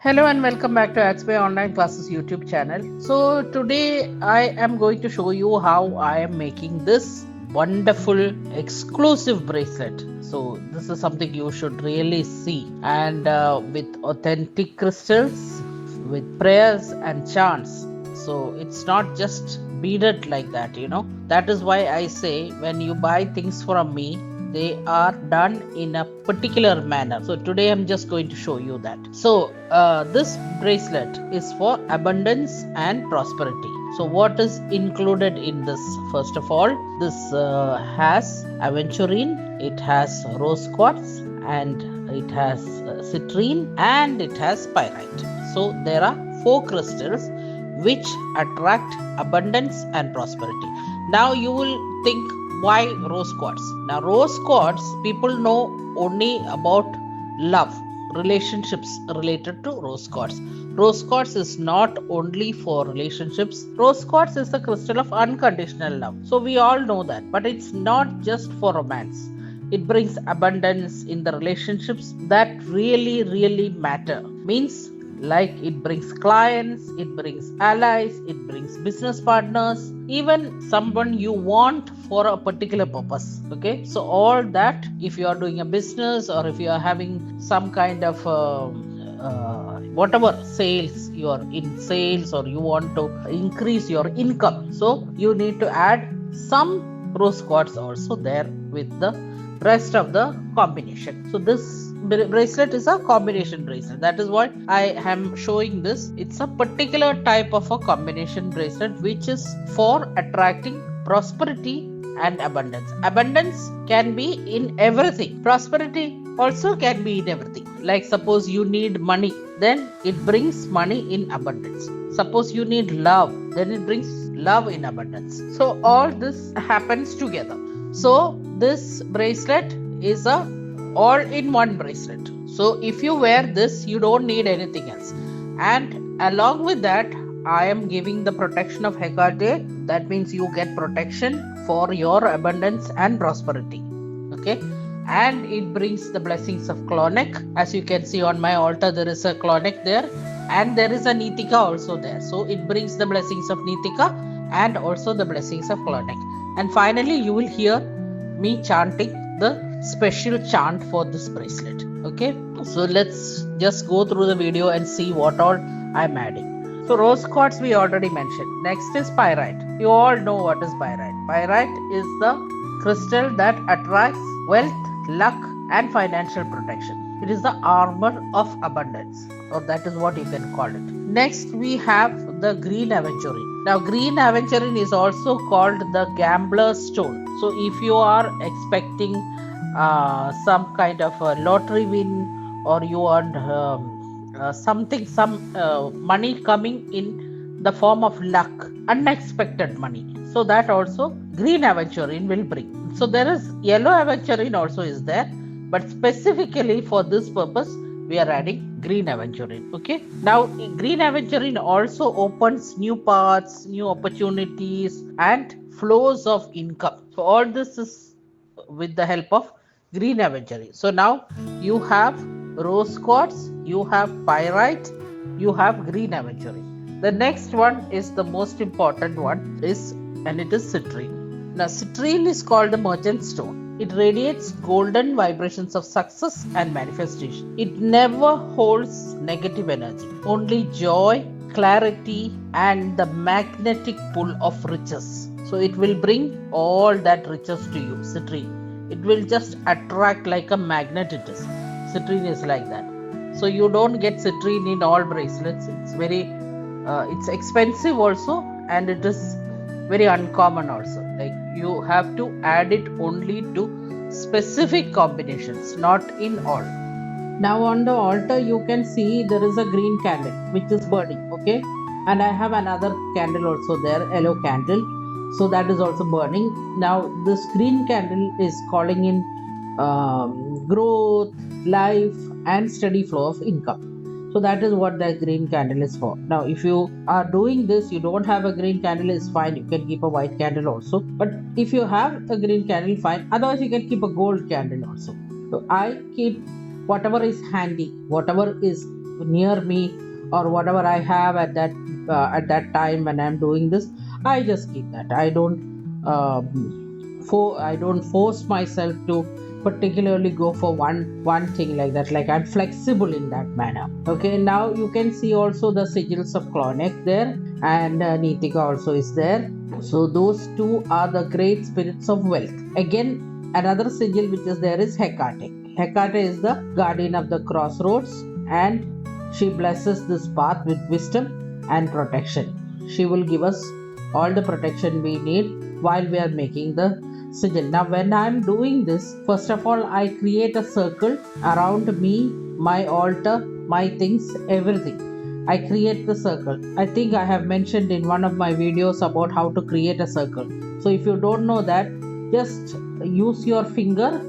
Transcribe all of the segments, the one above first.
Hello and welcome back to Axway Online Classes YouTube channel. So today I am going to show you how I am making this wonderful exclusive bracelet. So this is something you should really see, and with authentic crystals, with prayers and chants. So it's not just beaded like that. That is why I say when you buy things from me, they are done in a particular manner. So today I'm just going to show you that. So this bracelet is for abundance and prosperity. So what is included in this? First of all, this has Aventurine, it has rose quartz, and it has Citrine, and it has Pyrite. So there are 4 crystals which attract abundance and prosperity. Now you will think, why rose quartz? Now rose quartz, people know only about love, relationships related to rose quartz. Rose quartz is not only for relationships. Rose quartz is the crystal of unconditional love. So we all know that, but it's not just for romance. It brings abundance in the relationships that really matter. Means like it brings clients, it brings allies, it brings business partners, even someone you want for a particular purpose. Okay, so all that, if you are doing a business or if you are having some kind of whatever sales, you are in sales or you want to increase your income, so you need to add some rose quartz also there with the rest of the combination. So this bracelet is a combination bracelet. That is what I am showing this. It's a particular type of a combination bracelet which is for attracting prosperity and abundance. Abundance can be in everything. Prosperity also can be in everything. Like suppose you need money, then it brings money in abundance. Suppose you need love, then it brings love in abundance. So all this happens together. So this bracelet is a all-in-one bracelet. So if you wear this, you don't need anything else. And along with that, I am giving the protection of Hecate. That means you get protection for your abundance and prosperity. Okay. And it brings the blessings of Clauneck. As you can see on my altar, there is a Clauneck there. And there is a Nitika also there. So it brings the blessings of Nitika and also the blessings of Clauneck. And finally, you will hear me chanting the special chant for this bracelet. Okay, so let's just go through the video and see what all I'm adding. So rose quartz we already mentioned. Next is pyrite. You all know what is pyrite. Pyrite is the crystal that attracts wealth, luck, and financial protection. It is the armor of abundance, or that is what you can call it. Next we have the green aventurine. Now green aventurine is also called the gambler's stone. So if you are expecting some kind of a lottery win, or you want some money coming in the form of luck, unexpected money, so that also green aventurine will bring. So there is yellow aventurine also is there, but specifically for this purpose we are adding green aventurine. Okay, now green aventurine also opens new paths, new opportunities, and flows of income. So all this is with the help of green aventurine. So now you have rose quartz, you have pyrite, you have green aventurine. The next one is the most important one, and it is citrine. Now citrine is called the merchant stone. It radiates golden vibrations of success and manifestation. It never holds negative energy, only joy, clarity, and the magnetic pull of riches. So it will bring all that riches to you, citrine. It will just attract like a magnet. It is. Citrine is like that. So you don't get citrine in all bracelets. It's it's expensive also, and it is very uncommon also. Like you have to add it only to specific combinations, not in all. Now on the altar you can see there is a green candle which is burning. Okay, and I have another candle also there, yellow candle. So that is also burning. Now this green candle is calling in growth, life, and steady flow of income. So that is what the green candle is for. Now if you are doing this, you don't have a green candle, is fine. You can keep a white candle also. But if you have a green candle, fine. Otherwise you can keep a gold candle also. So I keep whatever is handy, whatever is near me, or whatever I have at that time when I'm doing this, I just keep that. I don't force myself to particularly go for one thing like that. Like, I'm flexible in that manner. Okay, now you can see also the sigils of Clauneck there, and Nitika also is there. So those two are the great spirits of wealth. Again, another sigil which is there is Hecate. Hecate is the guardian of the crossroads, and she blesses this path with wisdom and protection. She will give us all the protection we need while we are making the sigil. Now, when I am doing this, first of all, I create a circle around me, my altar, my things, everything. I create the circle. I think I have mentioned in one of my videos about how to create a circle. So if you don't know that, just use your finger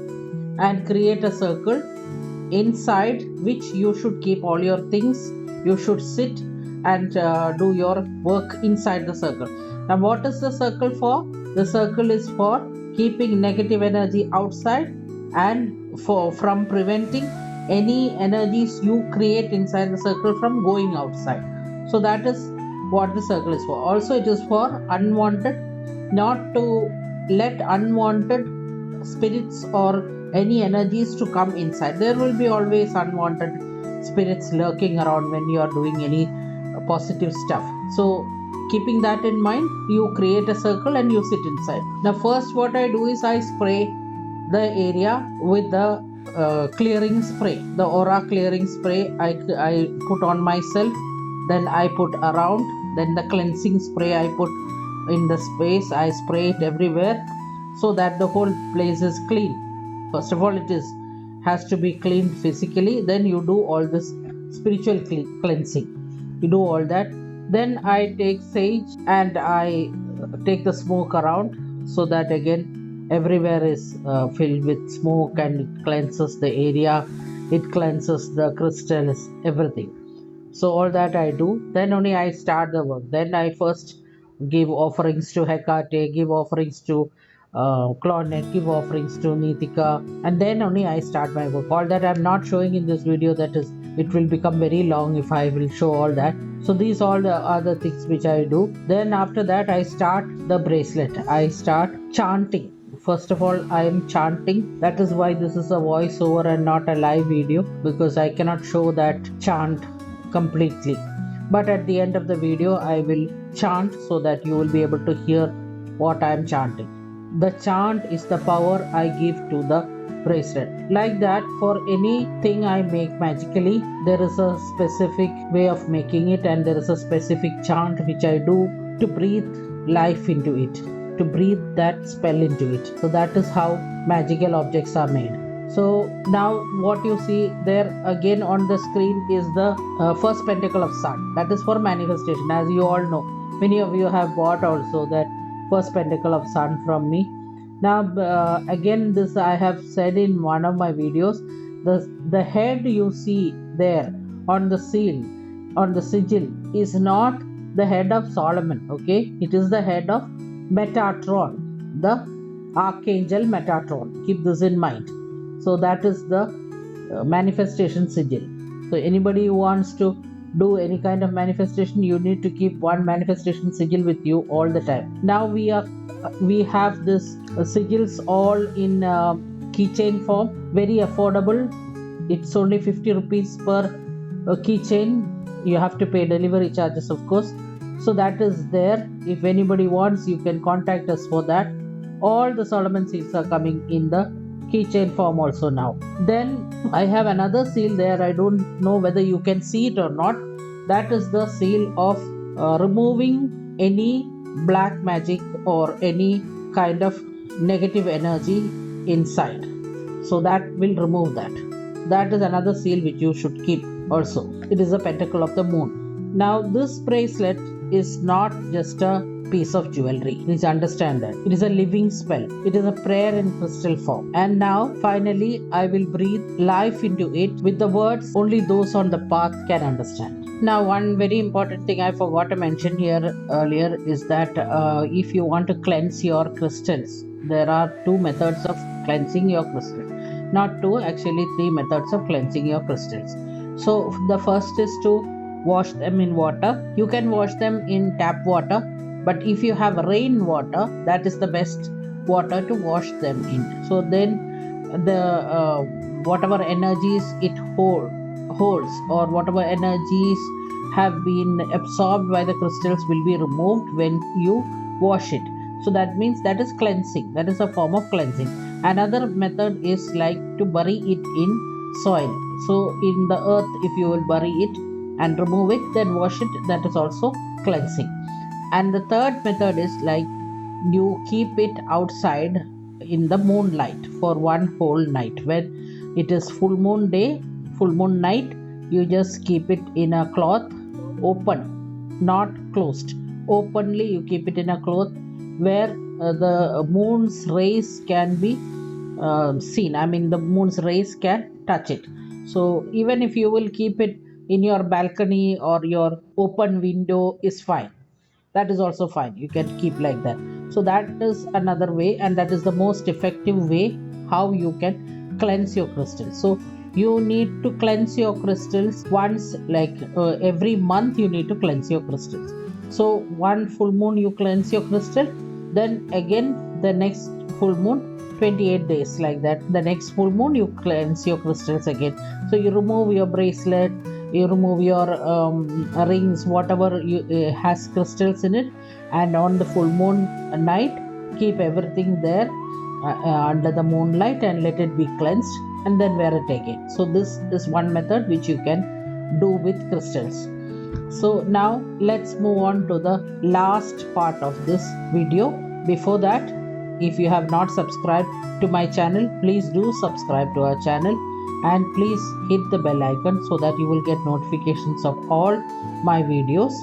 and create a circle inside which you should keep all your things. You should sit and do your work inside the circle. Now, what is the circle for? The circle is for keeping negative energy outside and from preventing any energies you create inside the circle from going outside. So that is what the circle is for. Also, it is for unwanted, not to let unwanted spirits or any energies to come inside. There will be always unwanted spirits lurking around when you are doing any positive stuff. So keeping that in mind, you create a circle and you sit inside. Now, first what I do is I spray the area with the clearing spray, the aura clearing spray. I put on myself, then I put around, then the cleansing spray I put in the space. I spray it everywhere so that the whole place is clean. First of all, it has to be cleaned physically, then you do all this spiritual cleansing. You do all that. Then I take sage and I take the smoke around, so that again everywhere is filled with smoke, and it cleanses the area, it cleanses the crystals, everything. So all that I do, then only I start the work. Then I first give offerings to Hecate, give offerings to Clauneck, give offerings to Nitika, and then only I start my work. All that I'm not showing in this video, that is, it will become very long if I will show all that. So these all the other things which I do. Then after that I start the bracelet. I start chanting. First of all, I am chanting. That is why this is a voiceover and not a live video, because I cannot show that chant completely. But at the end of the video, I will chant so that you will be able to hear what I am chanting. The chant is the power I give to the bracelet. Like that, for anything I make magically, there is a specific way of making it, and there is a specific chant which I do to breathe life into it, to breathe that spell into it. So that is how magical objects are made. So now what you see there again on the screen is the first pentacle of sun. That is for manifestation. As you all know, many of you have bought also that first pentacle of sun from me. Now again, this I have said in one of my videos. The head you see there on the seal, on the sigil, is not the head of Solomon. Okay, it is the head of Metatron, the archangel Metatron. Keep this in mind. So that is the manifestation sigil. So anybody who wants to do any kind of manifestation, you need to keep one manifestation sigil with you all the time. Now we have this sigils all in keychain form, very affordable. It's only 50 rupees per keychain. You have to pay delivery charges, of course. So that is there. If anybody wants, you can contact us for that. All the Solomon seals are coming in the keychain form also now. Then I have another seal there. I don't know whether you can see it or not. That is the seal of removing any black magic or any kind of negative energy inside. So that will remove that. That is another seal which you should keep also. It is a pentacle of the moon. Now this bracelet is not just a piece of jewelry. Please understand that. It is a living spell. It is a prayer in crystal form. And now finally I will breathe life into it with the words only those on the path can understand. Now one very important thing I forgot to mention here earlier is that if you want to cleanse your crystals, there are two methods of cleansing your crystals. Not two, actually three methods of cleansing your crystals. So the first is to wash them in water. You can wash them in tap water, but if you have rain water, that is the best water to wash them in. So then the whatever energies it holds, or whatever energies have been absorbed by the crystals, will be removed when you wash it. So that means that is cleansing, that is a form of cleansing. Another method is like to bury it in soil. So in the earth, if you will bury it and remove it, then wash it, that is also cleansing. And the third method is like you keep it outside in the moonlight for one whole night. When it is full moon day, full moon night, you just keep it in a cloth, open, not closed. Openly you keep it in a cloth where the moon's rays can be seen. I mean, the moon's rays can touch it. So even if you will keep it in your balcony or your open window is fine, that is also fine, you can keep like that. So that is another way, and that is the most effective way how you can cleanse your crystals. So you need to cleanse your crystals once, like every month you need to cleanse your crystals. So one full moon you cleanse your crystal, then again the next full moon, 28 days like that, the next full moon you cleanse your crystals again. So you remove your bracelet, you remove your rings, whatever you has crystals in it, and on the full moon night keep everything there under the moonlight and let it be cleansed, and then wear it again. So this is one method which you can do with crystals. So now let's move on to the last part of this video. Before that, if you have not subscribed to my channel, please do subscribe to our channel, and please hit the bell icon so that you will get notifications of all my videos.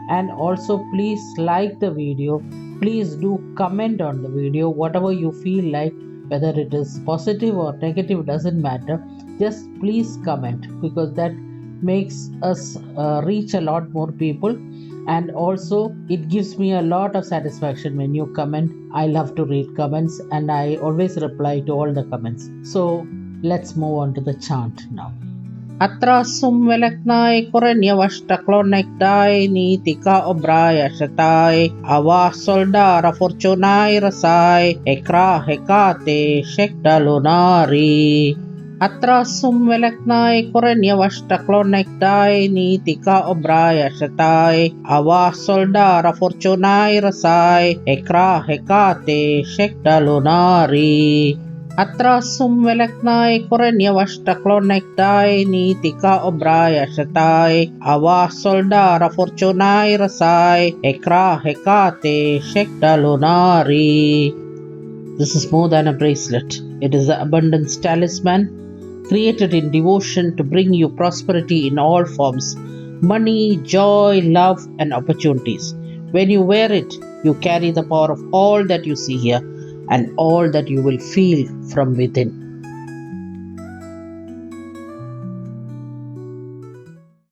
And also please like the video, please do comment on the video, whatever you feel like, whether it is positive or negative, doesn't matter, just please comment, because that makes us reach a lot more people. And also it gives me a lot of satisfaction when you comment. I love to read comments and I always reply to all the comments. So let's move on to the chant now. Atrasum veleknai korenyavashta Clauneck Nitika obraya shatai awa soldara fortunai rasai ekra Hecate shekta lunari. Atrasum veleknai korenyavashta Clauneck Nitika obraya shatai awa soldara fortunai rasai ekra Hecate shekta lunari. Atrasum veleknai korenyavashta Clauneck Nitika obraya shatai awa soldara fortunai rasai ekra Hecate shekta lunari. This is more than a bracelet. It is the abundance talisman, created in devotion to bring you prosperity in all forms, money, joy, love, and opportunities. When you wear it, you carry the power of all that you see here and all that you will feel from within.